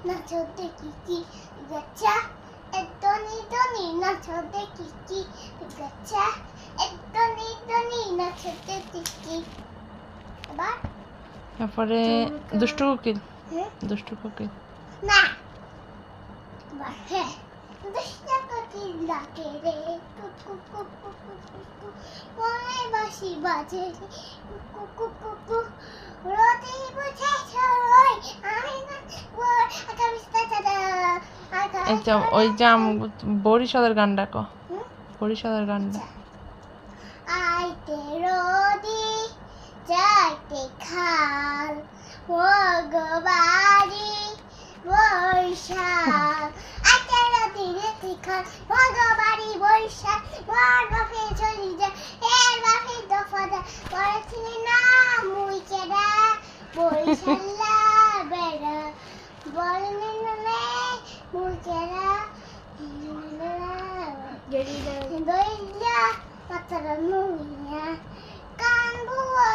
নাচো দেখি কি গাছা এতনি তনি নাচো দেখি কি গাছা এতনি তনি নাচো দেখি কি এবার তারপরে দুষ্টু কোকিল হ্যাঁ দুষ্টু কোকিল না এবার হ্যাঁ দুষ্টু কোকিল ডাকে রে কুকু কুকু কুকু ওই বাঁশি বাজে রে কুকু কুকু রোদে বুঝে ছয় আমি না ওই আকাশটা চাঁদা ওই যে বরিশালের গান ডাকো বরিশালের গানটা আইতে রোদি যাইতে খাল ভগবাড়ি বৈশাল আইতে রোদি যেতে খাল ভগবাড়ি বৈশাল বর বাপে চলি যা এর বাপে দফা দা পড়েছিলি না মুই কেডা বৈশাল্লা বেড়া বলনি না মুই কেডা দইলা মাথার নুইয়া কান বুয়া